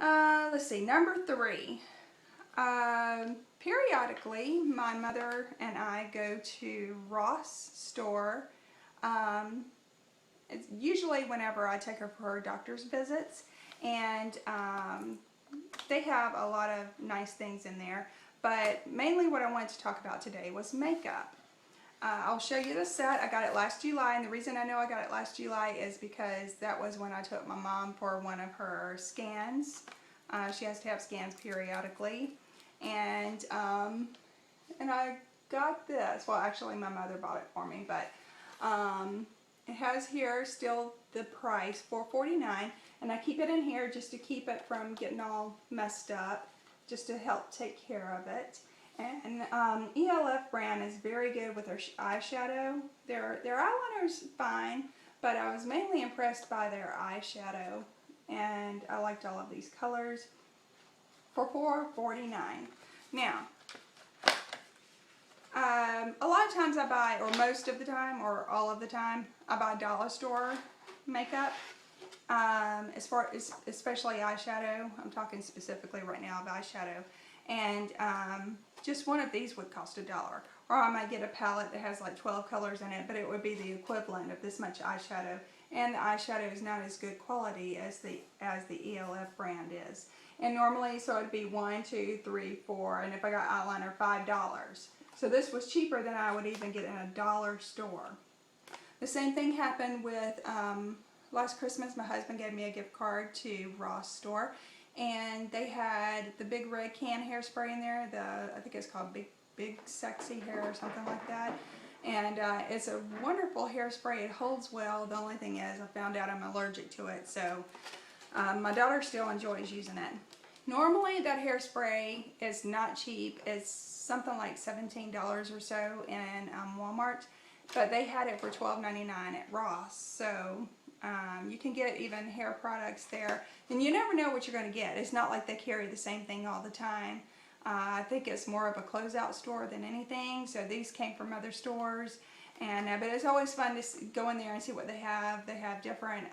Let's see, number 3. Periodically, my mother and I go to Ross store. It's usually whenever I take her for her doctor's visits, and they have a lot of nice things in there. But mainly what I wanted to talk about today was makeup. I'll show you the set. I got it last July, and the reason I know I got it last July is because that was when I took my mom for one of her scans. She has to have scans periodically, and I got this. Well, actually, my mother bought it for me, but it has here still the price, $4.49, and I keep it in here just to keep it from getting all messed up, just to help take care of it. And ELF brand is very good with their eyeshadow. Their eyeliner's fine, but I was mainly impressed by their eyeshadow, and I liked all of these colors for $4.49. Now, a lot of times I buy, or most of the time, or all of the time, I buy dollar store makeup. As far as especially eyeshadow, I'm talking specifically right now of eyeshadow, and just one of these would cost $1, or I might get a palette that has like 12 colors in it, but it would be the equivalent of this much eyeshadow, and the eyeshadow is not as good quality as the ELF brand is. And normally, so it'd be 1, 2, 3, 4, and if I got eyeliner, $5. So this was cheaper than I would even get in a dollar store. The same thing happened with last Christmas. My husband gave me a gift card to Ross store, and they had the big red can hairspray in there. I think it's called Big Sexy Hair or something like that. And it's a wonderful hairspray. It holds well. The only thing is I found out I'm allergic to it, so my daughter still enjoys using it. Normally that hairspray is not cheap. It's something like $17 or so in Walmart, but they had it for $12.99 at Ross. So you can get even hair products there, and you never know what you're going to get. It's not like they carry the same thing all the time. I think it's more of a closeout store than anything, so these came from other stores, and but it's always fun to go in there and see what they have. They have different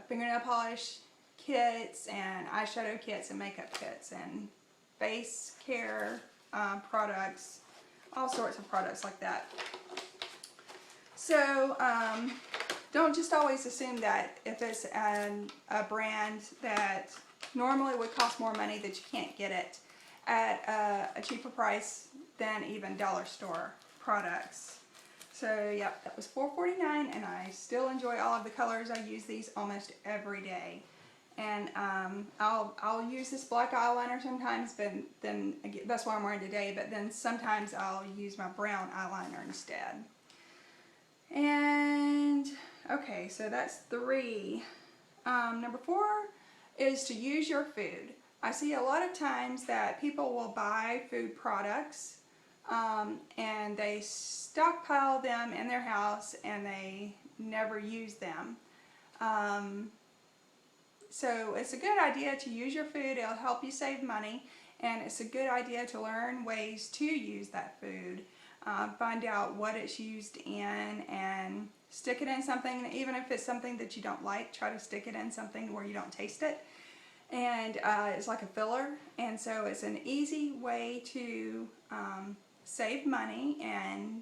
fingernail polish kits and eyeshadow kits and makeup kits and face care products, all sorts of products like that. So don't just always assume that if it's a brand that normally would cost more money that you can't get it at a cheaper price than even dollar store products. So yep, that was $4.49, and I still enjoy all of the colors. I use these almost every day. And I'll use this black eyeliner sometimes, but then that's what I'm wearing today, but then sometimes I'll use my brown eyeliner instead. And okay, so that's 3. Number 4 is to use your food. I see a lot of times that people will buy food products and they stockpile them in their house and they never use them. So it's a good idea to use your food. It'll help you save money, and it's a good idea to learn ways to use that food. Find out what it's used in and stick it in something. Even if it's something that you don't like, try to stick it in something where you don't taste it. And it's like a filler, and so it's an easy way to save money, and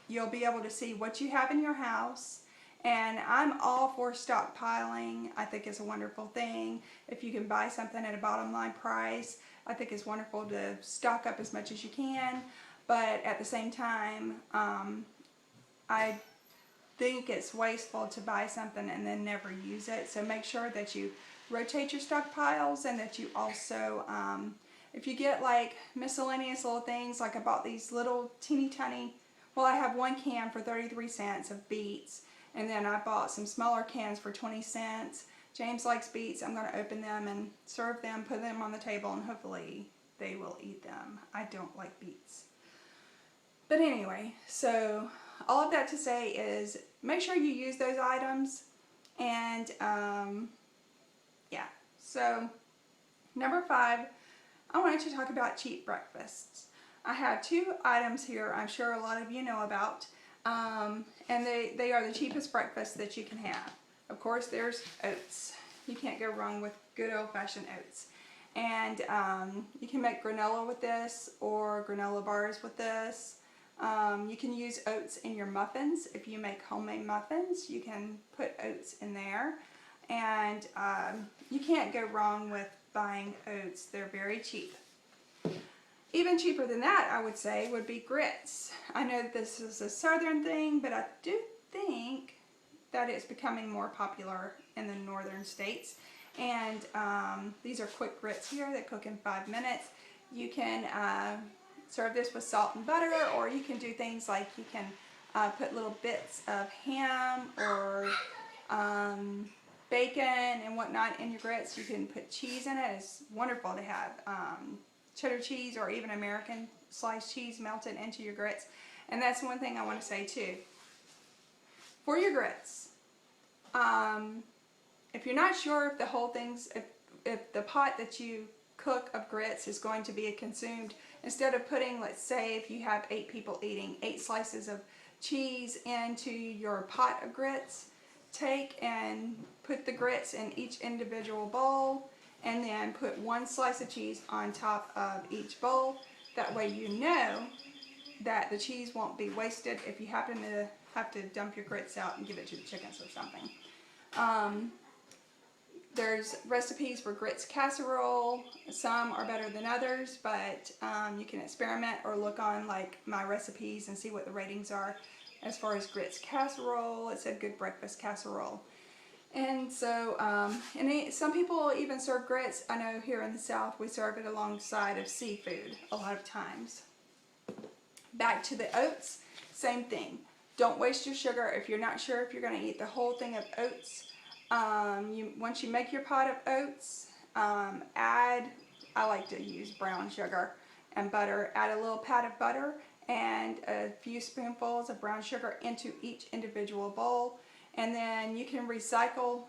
you'll be able to see what you have in your house. And I'm all for stockpiling. I think it's a wonderful thing. If you can buy something at a bottom line price, I think it's wonderful to stock up as much as you can. But at the same time, I think it's wasteful to buy something and then never use it. So make sure that you rotate your stockpiles, and that you also, if you get like miscellaneous little things, like I bought these little teeny tiny, well, I have one can for 33 cents of beets, and then I bought some smaller cans for 20 cents. James likes beets. I'm going to open them and serve them, put them on the table, and hopefully they will eat them. I don't like beets. But anyway, so all of that to say is make sure you use those items, and yeah. So number 5, I wanted to talk about cheap breakfasts. I have 2 items here I'm sure a lot of you know about, and they are the cheapest breakfasts that you can have. Of course, there's oats. You can't go wrong with good old-fashioned oats. And you can make granola with this, or granola bars with this. You can use oats in your muffins. If you make homemade muffins, you can put oats in there. And you can't go wrong with buying oats. They're very cheap. Even cheaper than that, I would say, would be grits. I know this is a southern thing, but I do think that it's becoming more popular in the northern states. And these are quick grits here that cook in 5 minutes. You can serve this with salt and butter, or you can do things like you can put little bits of ham or bacon and whatnot in your grits. You can put cheese in it. It's wonderful to have cheddar cheese or even American sliced cheese melted into your grits. And that's one thing I want to say too. For your grits, if you're not sure if the whole thing's, if the pot that you cook of grits is going to be consumed, instead of putting, let's say if you have 8 people eating, 8 slices of cheese into your pot of grits, take and put the grits in each individual bowl, and then put 1 slice of cheese on top of each bowl. That way you know that the cheese won't be wasted if you happen to have to dump your grits out and give it to the chickens or something. There's recipes for grits casserole. Some are better than others, but you can experiment or look on like my recipes and see what the ratings are. As far as grits casserole, it's a good breakfast casserole. And so, some people even serve grits. I know here in the South we serve it alongside of seafood a lot of times. Back to the oats, same thing. Don't waste your sugar. If you're not sure if you're going to eat the whole thing of oats, once you make your pot of oats, I like to use brown sugar and butter. Add a little pat of butter and a few spoonfuls of brown sugar into each individual bowl. And then you can recycle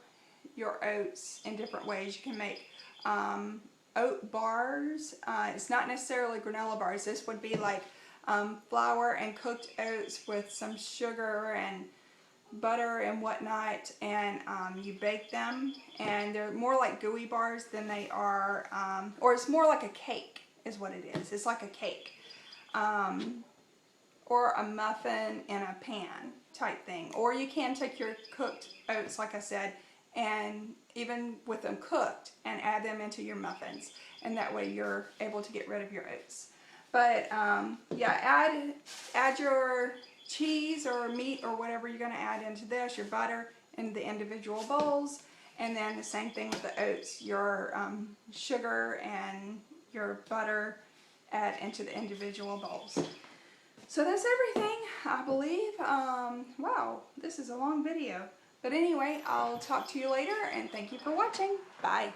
your oats in different ways. You can make oat bars. It's not necessarily granola bars. This would be like flour and cooked oats with some sugar and butter and whatnot, and you bake them, and they're more like gooey bars than they are, or it's more like a cake is what it is. It's like a cake, or a muffin in a pan type thing. Or you can take your cooked oats, like I said, and even with them cooked, and add them into your muffins, and that way you're able to get rid of your oats. But yeah, add your cheese or meat or whatever you're going to add into this, your butter, in the individual bowls, and then the same thing with the oats, your sugar and your butter, add into the individual bowls. So that's everything, I believe. Wow, this is a long video. But anyway, I'll talk to you later, and thank you for watching. Bye.